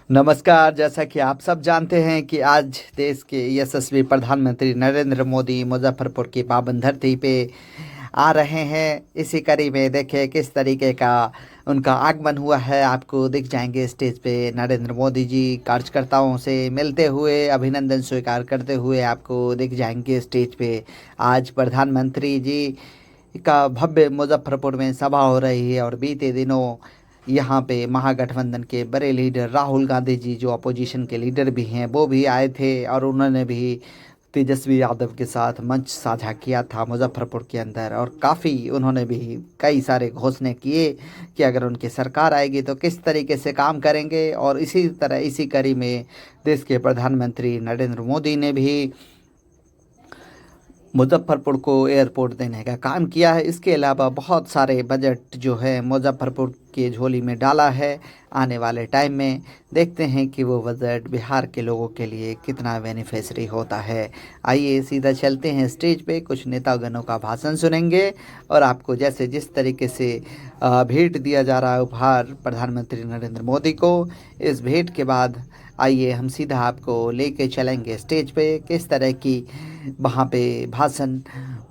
नमस्कार। जैसा कि आप सब जानते हैं कि आज देश के यशस्वी प्रधानमंत्री नरेंद्र मोदी मुजफ्फरपुर की पावन धरती पे आ रहे हैं। इसी कड़ी में देखिए किस तरीके का उनका आगमन हुआ है। आपको दिख जाएंगे स्टेज पे नरेंद्र मोदी जी कार्यकर्ताओं से मिलते हुए, अभिनंदन स्वीकार करते हुए आपको दिख जाएंगे स्टेज पे। आज प्रधानमंत्री जी का भव्य मुजफ्फरपुर में सभा हो रही है और बीते दिनों यहाँ पे महागठबंधन के बड़े लीडर राहुल गांधी जी, जो अपोजिशन के लीडर भी हैं, वो भी आए थे और उन्होंने भी तेजस्वी यादव के साथ मंच साझा किया था मुजफ्फरपुर के अंदर। और काफ़ी उन्होंने भी कई सारे घोषणे किए कि अगर उनकी सरकार आएगी तो किस तरीके से काम करेंगे। और इसी तरह इसी कड़ी में देश के प्रधानमंत्री नरेंद्र मोदी ने भी मुजफ्फरपुर को एयरपोर्ट देने का काम किया है। इसके अलावा बहुत सारे बजट जो है मुजफ्फरपुर के झोली में डाला है। आने वाले टाइम में देखते हैं कि वो बजट बिहार के लोगों के लिए कितना बेनिफिशरी होता है। आइए सीधा चलते हैं स्टेज पे, कुछ नेतागणों का भाषण सुनेंगे और आपको जैसे जिस तरीके से भेंट दिया जा रहा है उपहार प्रधानमंत्री नरेंद्र मोदी को, इस भेंट के बाद आइए हम सीधा आपको लेके चलेंगे स्टेज पे। किस तरह की वहाँ पे भाषण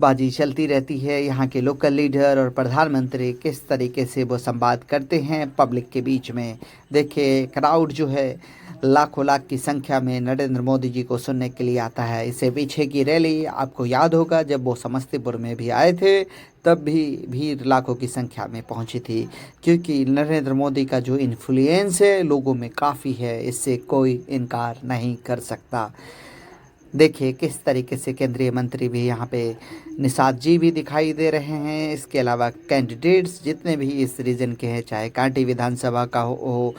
बाजी चलती रहती है, यहाँ के लोकल लीडर और प्रधानमंत्री किस तरीके से वो संवाद करते हैं पब्लिक के बीच में। देखिए क्राउड जो है लाखों लाख की संख्या में नरेंद्र मोदी जी को सुनने के लिए आता है। इससे पीछे की रैली आपको याद होगा, जब वो समस्तीपुर में भी आए थे तब भी भीड़ लाखों की संख्या में पहुंची थी, क्योंकि नरेंद्र मोदी का जो इन्फ्लुएंस है लोगों में काफ़ी है, इससे कोई इनकार नहीं कर सकता। देखिए किस तरीके से केंद्रीय मंत्री भी यहाँ पे निषाद जी भी दिखाई दे रहे हैं। इसके अलावा कैंडिडेट्स जितने भी इस रीजन के हैं, चाहे कांटी विधानसभा का हो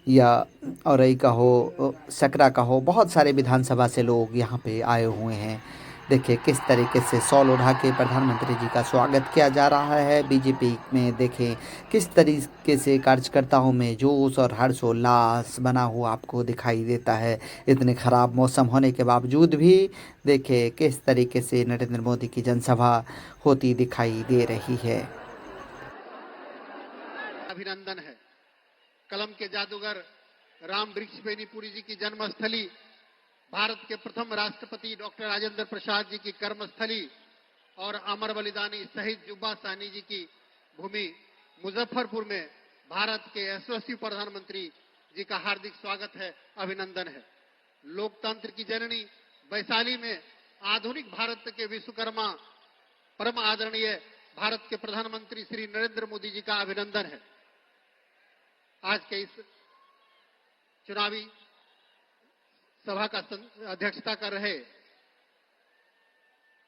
या औरई का हो, सकरा का हो, बहुत सारे विधानसभा से लोग यहाँ पे आए हुए हैं। देखिए किस तरीके से शॉल उठा के प्रधानमंत्री जी का स्वागत किया जा रहा है। बीजेपी में देखें किस तरीके से कार्यकर्ताओं में जोश और हर्षोल्लास बना हुआ आपको दिखाई देता है। इतने ख़राब मौसम होने के बावजूद भी देखिए किस तरीके से नरेंद्र मोदी की जनसभा होती दिखाई दे रही है। अभिनंदन है। कलम के जादूगर राम वृक्षवेणीपुरी जी की जन्मस्थली, भारत के प्रथम राष्ट्रपति डॉक्टर राजेंद्र प्रसाद जी की कर्मस्थली और अमर बलिदानी शहीद जुब्बा साहनी जी की भूमि मुजफ्फरपुर में भारत के यशस्वी प्रधानमंत्री जी का हार्दिक स्वागत है, अभिनंदन है। लोकतंत्र की जननी वैशाली में आधुनिक भारत के विश्वकर्मा परम आदरणीय भारत के प्रधानमंत्री श्री नरेंद्र मोदी जी का अभिनंदन है। आज के इस चुनावी सभा का अध्यक्षता कर रहे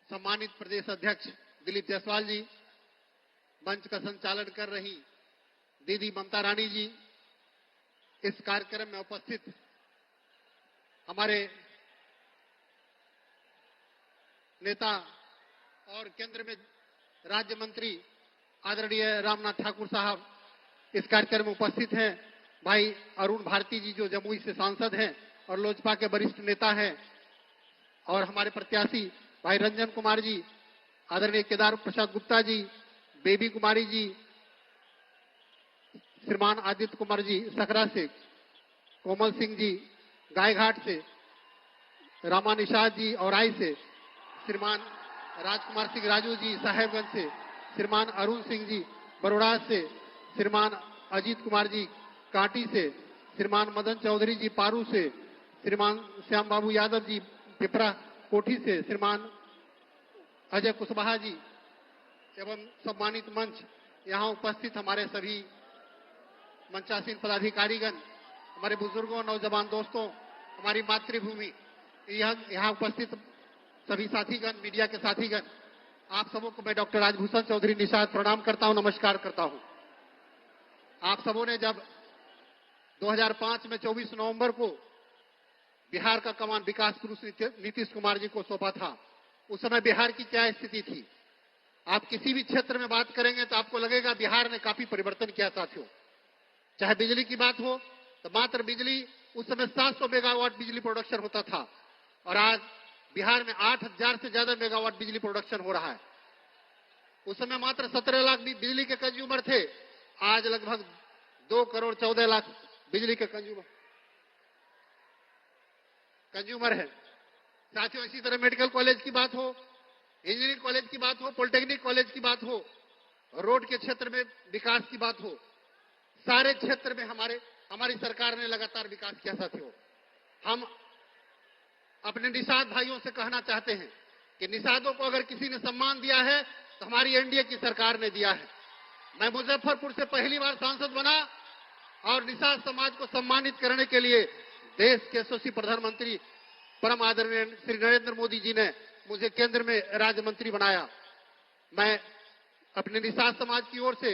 सम्मानित प्रदेश अध्यक्ष दिलीप जायसवाल जी, मंच का संचालन कर रही दीदी ममता रानी जी, इस कार्यक्रम में उपस्थित हमारे नेता और केंद्र में राज्य मंत्री आदरणीय रामनाथ ठाकुर साहब इस कार्यक्रम में उपस्थित हैं। भाई अरुण भारती जी जो जमुई से सांसद हैं और लोजपा के वरिष्ठ नेता हैं, और हमारे प्रत्याशी भाई रंजन कुमार जी, आदरणीय केदार प्रसाद गुप्ता जी, बेबी कुमारी जी, श्रीमान आदित्य कुमार जी सकरा से, कोमल सिंह जी गायघाट से, रामा निषाद जी औराई से, श्रीमान राजकुमार सिंह राजू जी साहेबगंज से, श्रीमान अरुण सिंह जी बरोड़ा से, श्रीमान अजीत कुमार जी कांटी से, श्रीमान मदन चौधरी जी पारू से, श्रीमान श्याम बाबू यादव जी पिपरा कोठी से, श्रीमान अजय कुशवाहा जी एवं सम्मानित मंच, यहाँ उपस्थित हमारे सभी मंचासीन पदाधिकारीगण, हमारे बुजुर्गों, नौजवान दोस्तों, हमारी मातृभूमि, यहाँ उपस्थित सभी साथीगण, मीडिया के साथीगण, आप सबों को मैं डॉक्टर राजभूषण चौधरी निषाद प्रणाम करता हूं, नमस्कार करता हूं। आप सबों ने जब 2005 में 24 नवंबर को बिहार का कमान विकास पुरुष नीतीश कुमार जी को सौंपा था, उस समय बिहार की क्या स्थिति थी? आप किसी भी क्षेत्र में बात करेंगे तो आपको लगेगा बिहार ने काफी परिवर्तन किया साथियों। चाहे बिजली की बात हो तो मात्र बिजली उस समय 700 मेगावाट बिजली प्रोडक्शन होता था, और आज बिहार में 8000 से ज्यादा मेगावाट बिजली प्रोडक्शन हो रहा है। उस समय मात्र 17 लाख बिजली के कंज्यूमर थे, आज लगभग 2 करोड़ 14 लाख बिजली के कंज्यूमर। कंज्यूमर है। साथियों, इसी तरह मेडिकल कॉलेज की बात हो, इंजीनियरिंग कॉलेज की बात हो, पॉलिटेक्निक कॉलेज की बात हो, रोड के क्षेत्र में विकास की बात हो, सारे क्षेत्र में हमारी सरकार ने लगातार विकास किया। साथियों, हम अपने निषाद भाइयों से कहना चाहते हैं कि निषादों को अगर किसी ने सम्मान दिया है तो हमारी एनडीए की सरकार ने दिया है। मैं मुजफ्फरपुर से पहली बार सांसद बना और निषाद समाज को सम्मानित करने के लिए देश के यशस्वी प्रधानमंत्री परम आदरणीय श्री नरेंद्र मोदी जी ने मुझे केंद्र में राज्य मंत्री बनाया। मैं अपने निषाद समाज की ओर से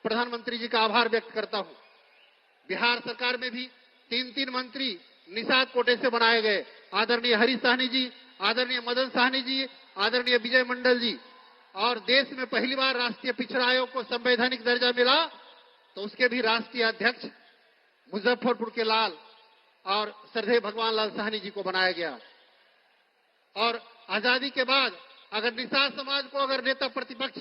प्रधानमंत्री जी का आभार व्यक्त करता हूं। बिहार सरकार में भी 3 मंत्री निषाद कोटे से बनाए गए। आदरणीय हरीश साहनी जी, आदरणीय मदन साहनी जी, आदरणीय विजय मंडल जी। और देश में पहली बार राष्ट्रीय पिछड़ा आयोग को संवैधानिक दर्जा मिला तो उसके भी राष्ट्रीय अध्यक्ष मुजफ्फरपुर के लाल और श्रद्धेय भगवान लाल साहनी जी को बनाया गया। और आजादी के बाद अगर निषाद समाज को अगर नेता प्रतिपक्ष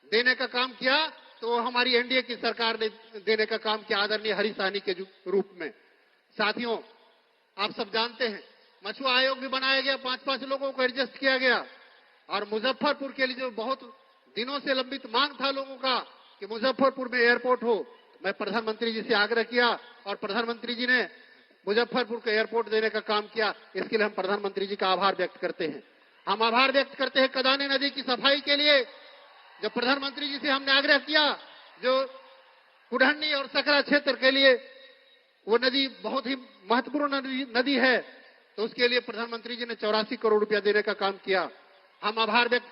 देने का काम किया तो हमारी एनडीए की सरकार ने देने का काम किया, आदरणीय हरीश साहनी के रूप में। साथियों, आप सब जानते हैं मछुआ आयोग भी बनाया गया, 5 लोगों को एडजस्ट किया गया। और मुजफ्फरपुर के लिए जो बहुत दिनों से लंबित मांग था लोगों का कि मुजफ्फरपुर में एयरपोर्ट हो, मैं प्रधानमंत्री जी से आग्रह किया और प्रधानमंत्री जी ने मुजफ्फरपुर को एयरपोर्ट देने का काम किया। इसके लिए हम प्रधानमंत्री जी का आभार व्यक्त करते हैं। हम आभार व्यक्त करते हैं कदाने नदी की सफाई के लिए, जो प्रधानमंत्री जी से हमने आग्रह किया, जो कुढ़नी और सकरा क्षेत्र के लिए वो नदी बहुत ही महत्वपूर्ण नदी है, तो उसके लिए प्रधानमंत्री जी ने 84 करोड़ रुपया देने का काम किया। हम आभार व्यक्त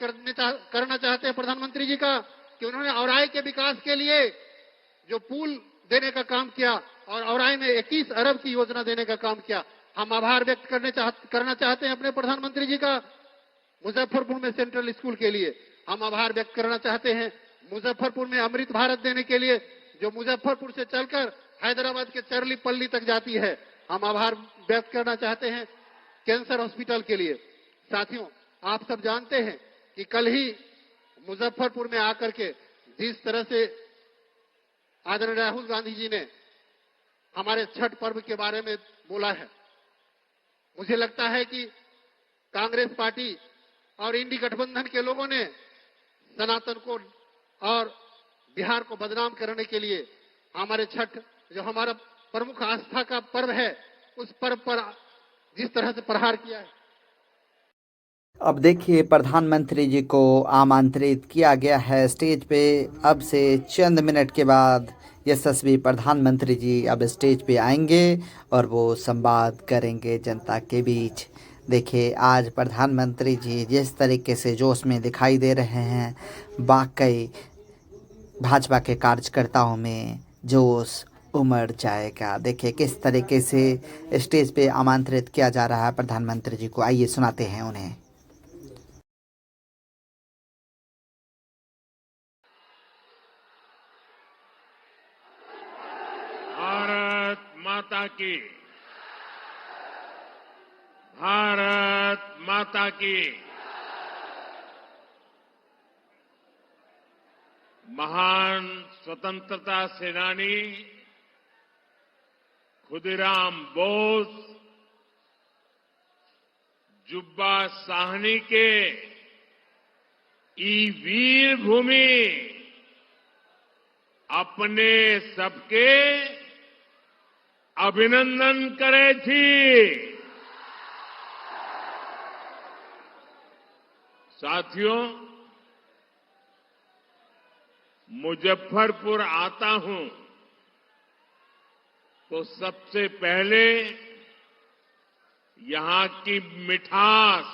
करना चाहते हैं प्रधानमंत्री जी का कि उन्होंने औराई के विकास के लिए जो पुल देने का काम किया और औराई में 21 अरब की योजना देने का काम किया। हम आभार व्यक्त करना चाहते हैं अपने प्रधानमंत्री जी का मुजफ्फरपुर में सेंट्रल स्कूल के लिए। हम आभार व्यक्त करना चाहते हैं मुजफ्फरपुर में अमृत भारत देने के लिए, जो मुजफ्फरपुर से चलकर हैदराबाद के चरलीपल्ली तक जाती है। हम आभार व्यक्त करना चाहते हैं कैंसर हॉस्पिटल के लिए। साथियों, आप सब जानते हैं कि कल ही मुजफ्फरपुर में आकर के जिस तरह से आदरणीय राहुल गांधी जी ने हमारे छठ पर्व के बारे में बोला है, मुझे लगता है कि कांग्रेस पार्टी और इंडी गठबंधन के लोगों ने सनातन को और बिहार को बदनाम करने के लिए हमारे छठ, जो हमारा प्रमुख आस्था का पर्व है, उस पर्व पर जिस तरह से प्रहार किया है। अब देखिए, प्रधानमंत्री जी को आमंत्रित किया गया है स्टेज पे। अब से चंद मिनट के बाद यशस्वी प्रधानमंत्री जी अब स्टेज पे आएंगे और वो संवाद करेंगे जनता के बीच। देखिए, आज प्रधानमंत्री जी जिस तरीके से जोश में दिखाई दे रहे हैं, वाकई भाजपा के कार्यकर्ताओं में जोश उमड़ जाएगा। देखिए किस तरीके से स्टेज पे आमंत्रित किया जा रहा है प्रधानमंत्री जी को। आइए सुनाते हैं उन्हें। भारत माता की, भारत माता की। महान स्वतंत्रता सेनानी खुदीराम बोस जुब्बा साहनी के ई वीर भूमि अपने सबके अभिनंदन करे थी। साथियों, मुजफ्फरपुर आता हूं तो सबसे पहले यहां की मिठास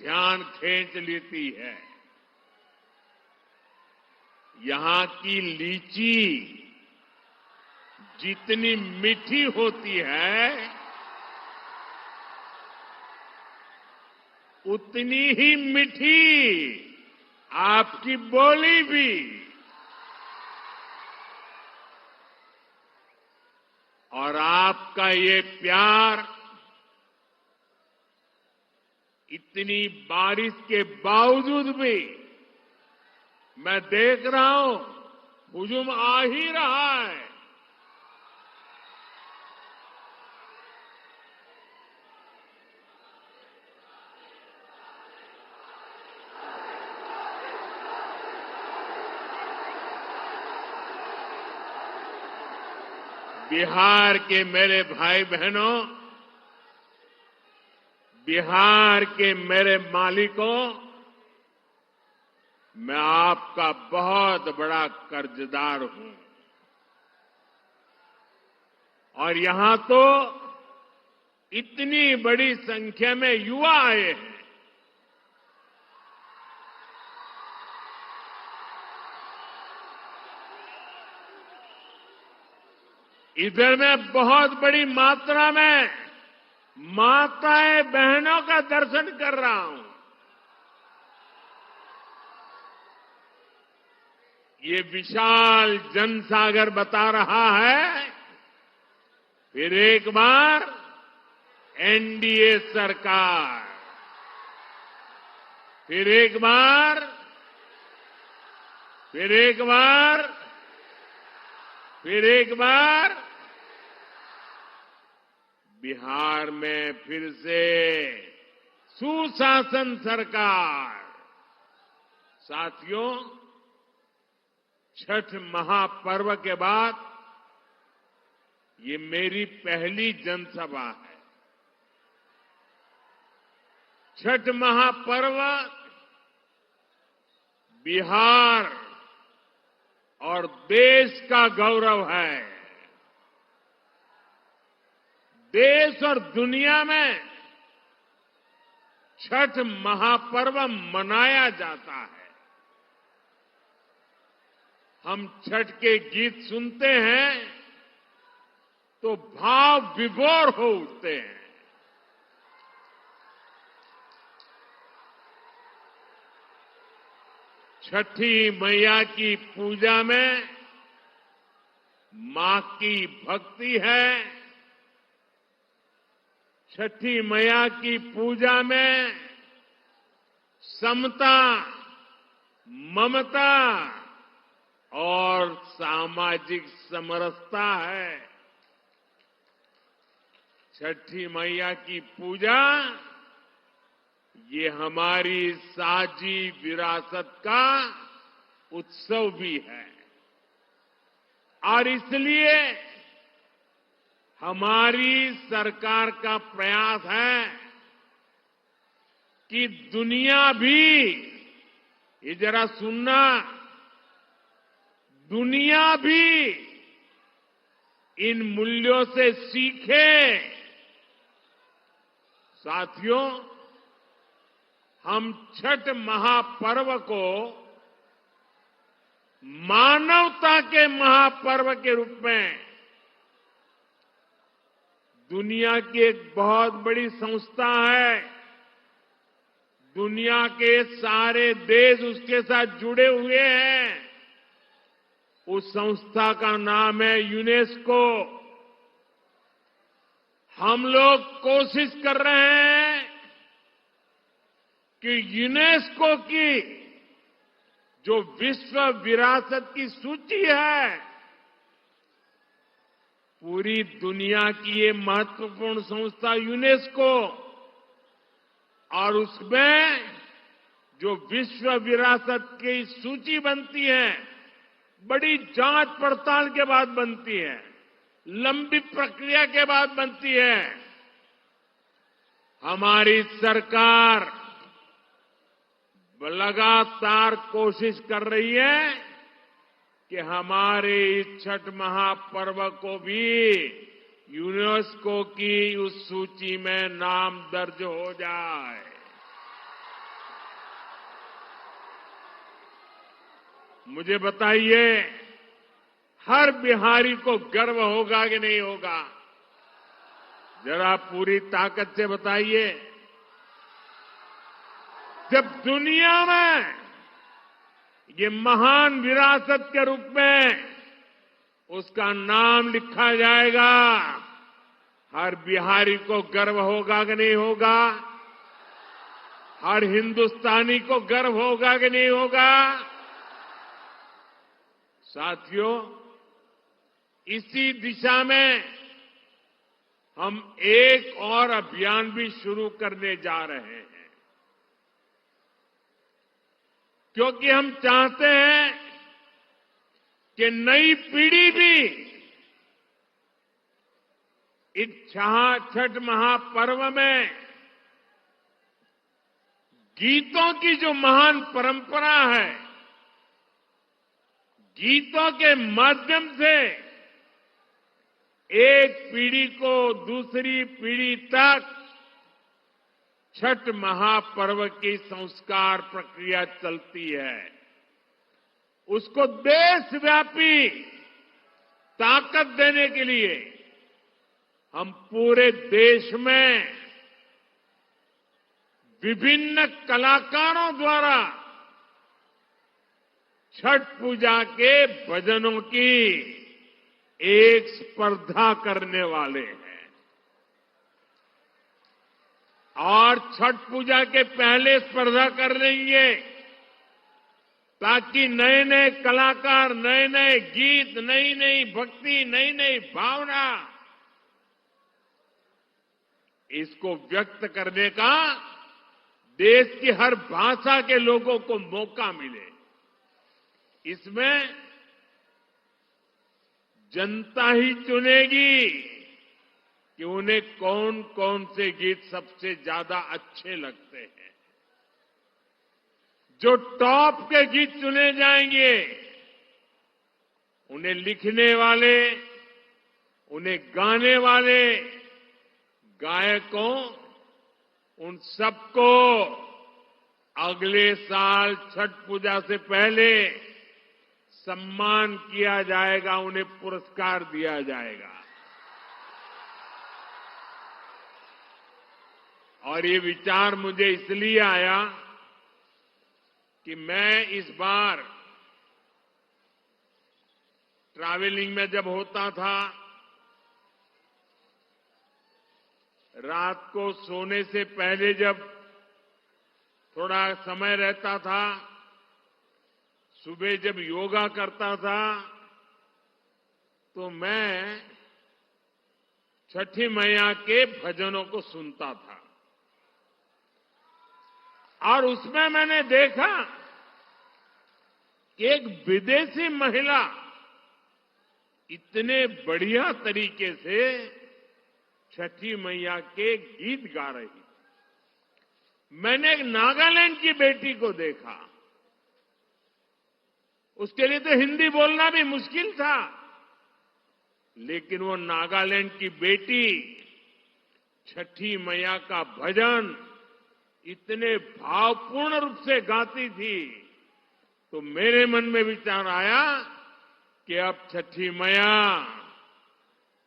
ध्यान खींच लेती है। यहां की लीची जितनी मीठी होती है, उतनी ही मीठी आपकी बोली भी। और आपका ये प्यार इतनी बारिश के बावजूद भी मैं देख रहा हूं हुजूम आ ही रहा है। बिहार के मेरे भाई बहनों, बिहार के मेरे मालिकों, मैं आपका बहुत बड़ा कर्जदार हूं। और यहां तो इतनी बड़ी संख्या में युवा आए हैं। इधर में बहुत बड़ी मात्रा में माताएं बहनों का दर्शन कर रहा हूं। ये विशाल जनसागर बता रहा है, फिर एक बार एनडीए सरकार, फिर एक बार, फिर एक बार, फिर एक बार बिहार में फिर से सुशासन सरकार। साथियों, छठ महापर्व के बाद ये मेरी पहली जनसभा है। छठ महापर्व बिहार और देश का गौरव है। देश और दुनिया में छठ महापर्व मनाया जाता है। हम छठ के गीत सुनते हैं तो भाव विभोर हो उठते हैं। छठी मैया की पूजा में मां की भक्ति है। छठी मैया की पूजा में समता, ममता और सामाजिक समरसता है। छठी मैया की पूजा ये हमारी साझी विरासत का उत्सव भी है। और इसलिए हमारी सरकार का प्रयास है कि दुनिया भी, ये जरा सुनना, दुनिया भी इन मूल्यों से सीखे। साथियों, हम छठ महापर्व को मानवता के महापर्व के रूप में दुनिया की एक बहुत बड़ी संस्था है, दुनिया के सारे देश उसके साथ जुड़े हुए हैं। उस संस्था का नाम है यूनेस्को। हम लोग कोशिश कर रहे हैं कि यूनेस्को की जो विश्व विरासत की सूची है, पूरी दुनिया की ये महत्वपूर्ण संस्था यूनेस्को, और उसमें जो विश्व विरासत की सूची बनती है, बड़ी जांच पड़ताल के बाद बनती है, लंबी प्रक्रिया के बाद बनती है। हमारी सरकार लगातार कोशिश कर रही है कि हमारे इस छठ महापर्व को भी यूनेस्को की उस सूची में नाम दर्ज हो जाए। मुझे बताइए, हर बिहारी को गर्व होगा कि नहीं होगा? जरा पूरी ताकत से बताइए। जब दुनिया में ये महान विरासत के रूप में उसका नाम लिखा जाएगा, हर बिहारी को गर्व होगा कि नहीं होगा? हर हिंदुस्तानी को गर्व होगा कि नहीं होगा? साथियों, इसी दिशा में हम एक और अभियान भी शुरू करने जा रहे हैं, क्योंकि हम चाहते हैं कि नई पीढ़ी भी छठ महापर्व में गीतों की जो महान परंपरा है, गीतों के माध्यम से एक पीढ़ी को दूसरी पीढ़ी तक छठ महापर्व की संस्कार प्रक्रिया चलती है। उसको देशव्यापी ताकत देने के लिए हम पूरे देश में विभिन्न कलाकारों द्वारा छठ पूजा के भजनों की एक स्पर्धा करने वाले हैं। और छठ पूजा के पहले स्पर्धा कर रही है ताकि नए नए कलाकार, नए नए गीत, नई नई भक्ति, नई नई भावना, इसको व्यक्त करने का देश की हर भाषा के लोगों को मौका मिले। इसमें जनता ही चुनेगी कि उन्हें कौन कौन से गीत सबसे ज्यादा अच्छे लगते हैं। जो टॉप के गीत चुने जाएंगे, उन्हें लिखने वाले, उन्हें गाने वाले गायकों, उन सबको अगले साल छठ पूजा से पहले सम्मान किया जाएगा, उन्हें पुरस्कार दिया जाएगा। और ये विचार मुझे इसलिए आया कि मैं इस बार ट्रैवलिंग में जब होता था, रात को सोने से पहले जब थोड़ा समय रहता था, सुबह जब योगा करता था, तो मैं छठी मैया के भजनों को सुनता था। और उसमें मैंने देखा कि एक विदेशी महिला इतने बढ़िया तरीके से छठी मैया के गीत गा रही। मैंने एक नागालैंड की बेटी को देखा, उसके लिए तो हिंदी बोलना भी मुश्किल था, लेकिन वो नागालैंड की बेटी छठी मैया का भजन इतने भावपूर्ण रूप से गाती थी, तो मेरे मन में विचार आया कि अब छठी मैया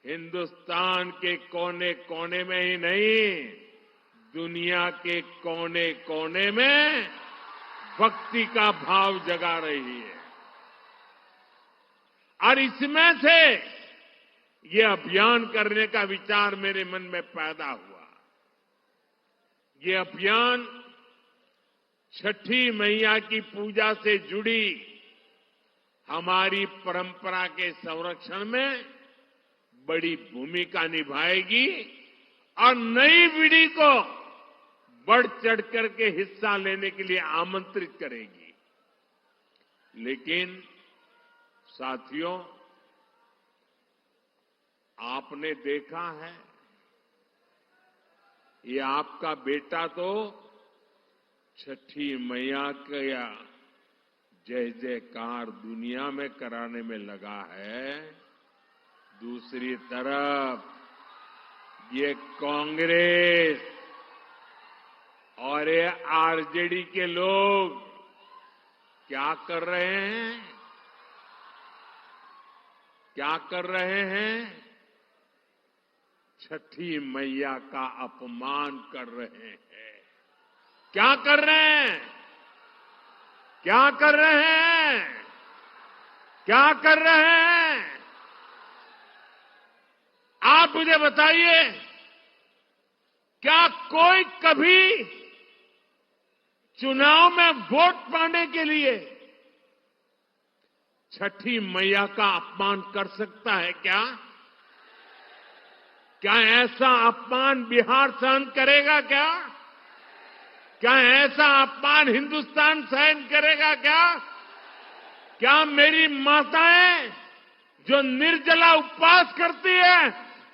हिंदुस्तान के कोने कोने में ही नहीं, दुनिया के कोने कोने में भक्ति का भाव जगा रही है। और इसमें से ये अभियान करने का विचार मेरे मन में पैदा हुआ। ये अभियान छठी मैया की पूजा से जुड़ी हमारी परंपरा के संरक्षण में बड़ी भूमिका निभाएगी और नई पीढ़ी को बढ़ चढ़ करके हिस्सा लेने के लिए आमंत्रित करेगी। लेकिन साथियों, आपने देखा है, ये आपका बेटा तो छठी मैया का जय जयकार दुनिया में कराने में लगा है। दूसरी तरफ ये कांग्रेस और ये आरजेडी के लोग क्या कर रहे हैं? क्या कर रहे हैं? छठी मैया का अपमान कर रहे हैं। क्या कर रहे हैं? क्या कर रहे हैं? क्या कर रहे हैं? आप मुझे बताइए, क्या कोई कभी चुनाव में वोट पाने के लिए छठी मैया का अपमान कर सकता है क्या? क्या ऐसा अपमान बिहार सहन करेगा क्या? क्या ऐसा अपमान हिंदुस्तान सहन करेगा क्या? क्या मेरी माताएं जो निर्जला उपवास करती है,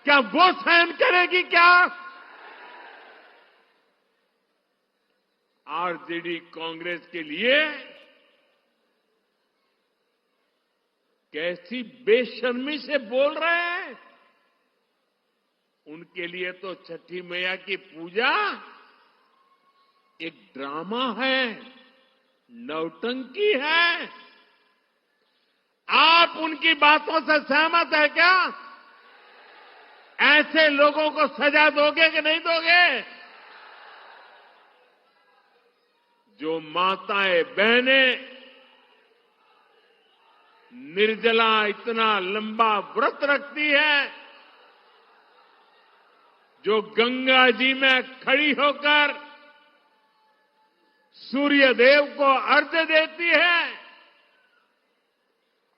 क्या वो सहन करेगी क्या? आरजेडी कांग्रेस के लिए कैसी बेशर्मी से बोल रहे हैं। उनके लिए तो छठी मैया की पूजा एक ड्रामा है, नौटंकी है। आप उनकी बातों से सहमत है क्या? ऐसे लोगों को सजा दोगे कि नहीं दोगे? जो माताएं बहनें निर्जला इतना लंबा व्रत रखती है, जो गंगा जी में खड़ी होकर सूर्य देव को अर्घ्य देती है,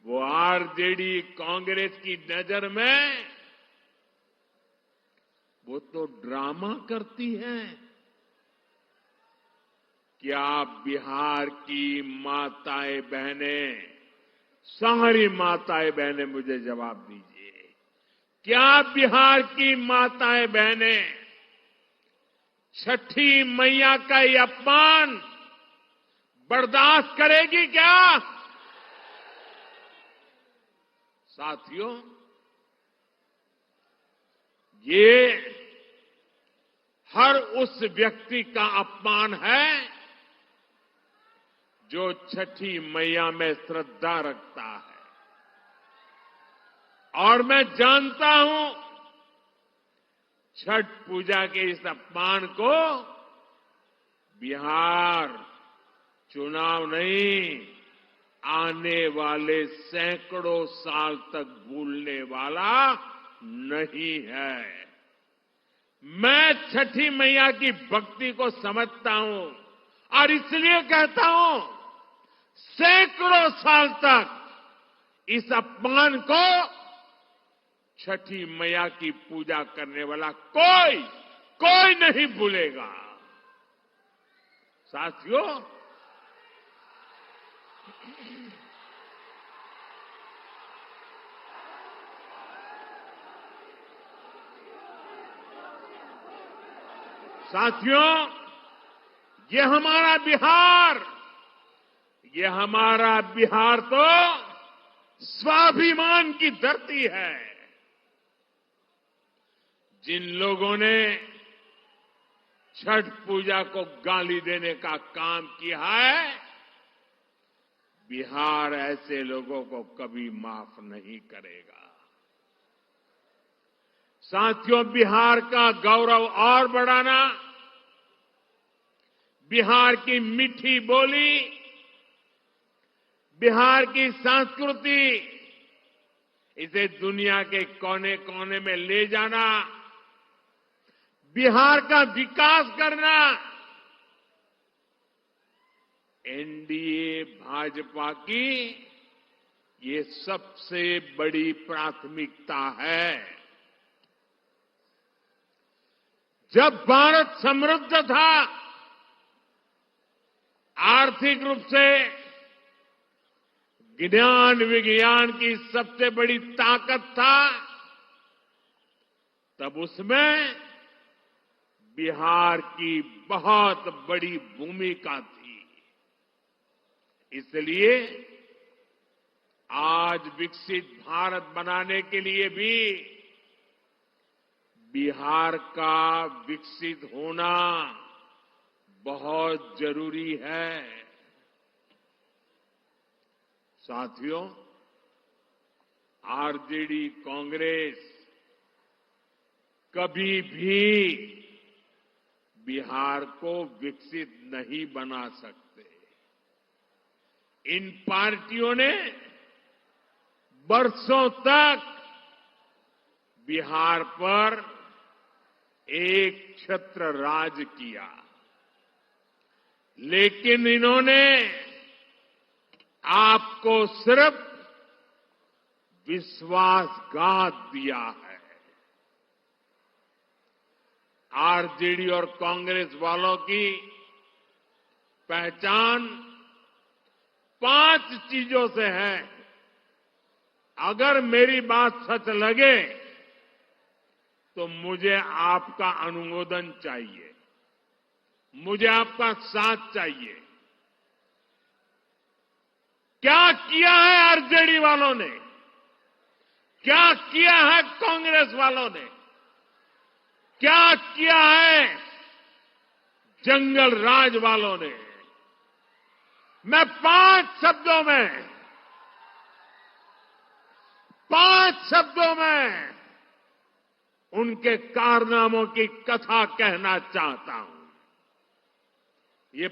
वो आरजेडी कांग्रेस की नजर में वो तो ड्रामा करती है। क्या बिहार की माताएं बहनें, सारी माताएं बहनें मुझे जवाब दीजिए, क्या बिहार की माताएं बहनें छठी मैया का ये अपमान बर्दाश्त करेगी क्या? साथियों, ये हर उस व्यक्ति का अपमान है जो छठी मैया में श्रद्धा रखता है। और मैं जानता हूं छठ पूजा के इस अपमान को बिहार चुनाव नहीं, आने वाले सैकड़ों साल तक भूलने वाला नहीं है। मैं छठी मैया की भक्ति को समझता हूं और इसलिए कहता हूं, सैकड़ों साल तक इस अपमान को छठी मैया की पूजा करने वाला कोई नहीं भूलेगा। साथियों, ये हमारा बिहार तो स्वाभिमान की धरती है। जिन लोगों ने छठ पूजा को गाली देने का काम किया है, बिहार ऐसे लोगों को कभी माफ नहीं करेगा। साथियों, बिहार का गौरव और बढ़ाना, बिहार की मीठी बोली, बिहार की संस्कृति, इसे दुनिया के कोने कोने में ले जाना, बिहार का विकास करना, एनडीए भाजपा की ये सबसे बड़ी प्राथमिकता है। जब भारत समृद्ध था, आर्थिक रूप से ज्ञान विज्ञान की सबसे बड़ी ताकत था, तब उसमें बिहार की बहुत बड़ी भूमिका थी। इसलिए आज विकसित भारत बनाने के लिए भी बिहार का विकसित होना बहुत जरूरी है। साथियों, आरजेडी कांग्रेस कभी भी बिहार को विकसित नहीं बना सकते। इन पार्टियों ने बरसों तक बिहार पर एक छत्र राज किया, लेकिन इन्होंने आपको सिर्फ विश्वासघात दिया है। आरजेडी और कांग्रेस वालों की पहचान 5 चीजों से है। अगर मेरी बात सच लगे तो मुझे आपका अनुमोदन चाहिए, मुझे आपका साथ चाहिए। क्या किया है आरजेडी वालों ने, क्या किया है कांग्रेस वालों ने, क्या किया है जंगल राज वालों ने? मैं 5 शब्दों में उनके कारनामों की कथा कहना चाहता हूं। ये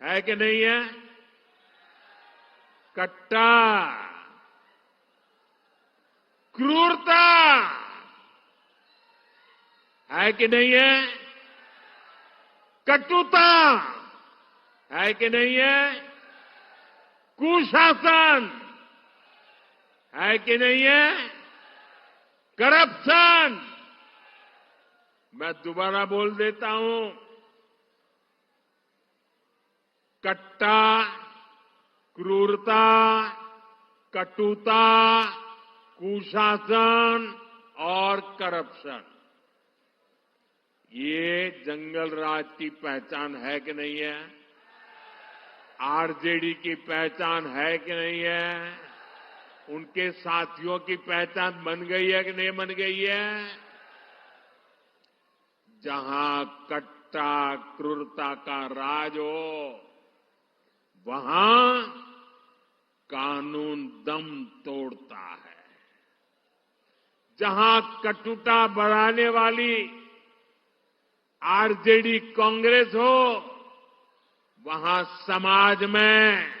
है कि नहीं है? कट्टा, क्रूरता है कि नहीं है? कटुता है कि नहीं है? कुशासन है कि नहीं है? करप्शन, मैं दोबारा बोल देता हूं, कट्टा, क्रूरता, कटुता, कुशासन और करप्शन, ये जंगल राज की पहचान है कि नहीं है? आरजेडी की पहचान है कि नहीं है? उनके साथियों की पहचान बन गई है कि नहीं बन गई है? जहां कट्टा क्रूरता का राज हो, वहां कानून दम तोड़ता है। जहां कटुता बढ़ाने वाली आरजेडी कांग्रेस हो, वहां समाज में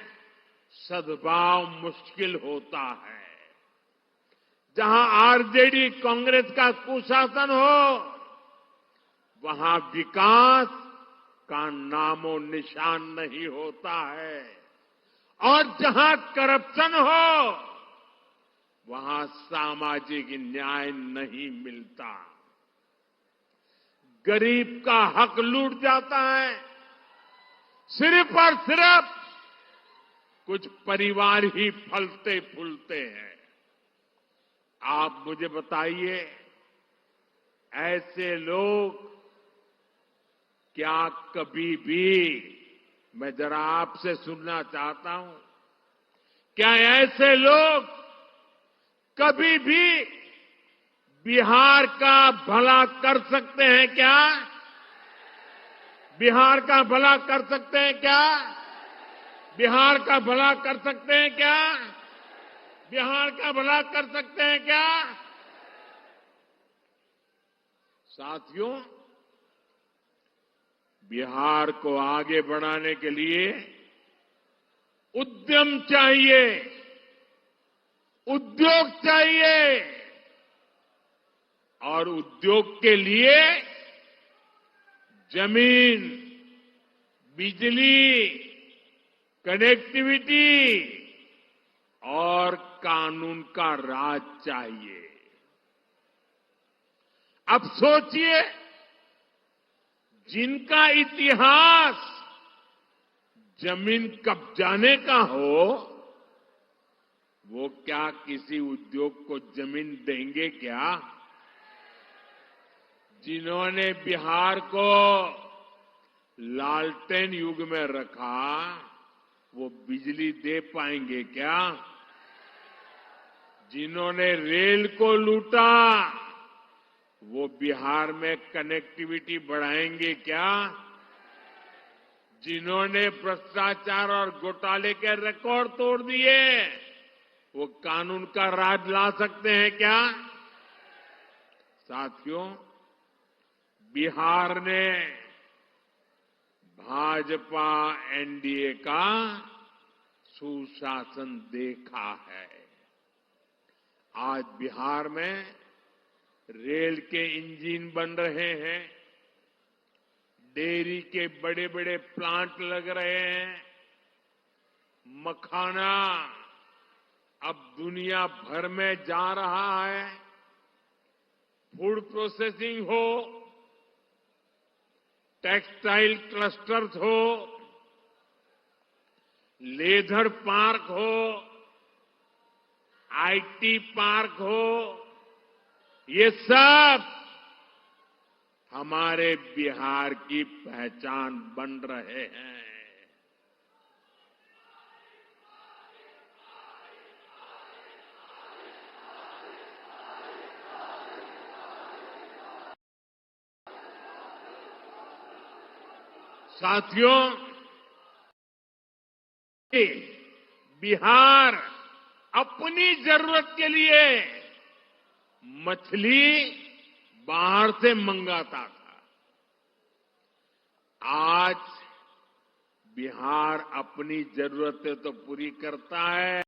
सद्भाव मुश्किल होता है। जहां आरजेडी कांग्रेस का कुशासन हो, वहां विकास का नामो निशान नहीं होता है। और जहां करप्शन हो, वहां सामाजिक न्याय नहीं मिलता। गरीब का हक लूट जाता है। सिर्फ और सिर्फ कुछ परिवार ही फलते फूलते हैं। आप मुझे बताइए, ऐसे लोग क्या कभी भी, मैं जरा आपसे सुनना चाहता हूं, क्या ऐसे लोग कभी भी बिहार का भला कर सकते हैं क्या? बिहार का भला कर सकते हैं क्या? बिहार का भला कर सकते हैं क्या? बिहार का भला कर सकते हैं क्या? साथियों, बिहार को आगे बढ़ाने के लिए उद्यम चाहिए, उद्योग चाहिए, और उद्योग के लिए जमीन, बिजली, कनेक्टिविटी और कानून का राज चाहिए। अब सोचिए, जिनका इतिहास जमीन कब्जाने का हो, वो क्या किसी उद्योग को जमीन देंगे क्या? जिन्होंने बिहार को लालटेन युग में रखा, वो बिजली दे पाएंगे क्या? जिन्होंने रेल को लूटा, वो बिहार में कनेक्टिविटी बढ़ाएंगे क्या? जिन्होंने भ्रष्टाचार और घोटाले के रिकॉर्ड तोड़ दिए, वो कानून का राज ला सकते हैं क्या? साथियों, बिहार ने भाजपा एनडीए का सुशासन देखा है। आज बिहार में रेल के इंजन बन रहे हैं, डेयरी के बड़े बड़े प्लांट लग रहे हैं, मखाना अब दुनिया भर में जा रहा है, फूड प्रोसेसिंग हो, टेक्सटाइल क्लस्टर्स हो, लेदर पार्क हो, आईटी पार्क हो, ये सब हमारे बिहार की पहचान बन रहे हैं। साथियों, बिहार अपनी जरूरत के लिए मछली बाहर से मंगाता था। आज बिहार अपनी जरूरतें तो पूरी करता है,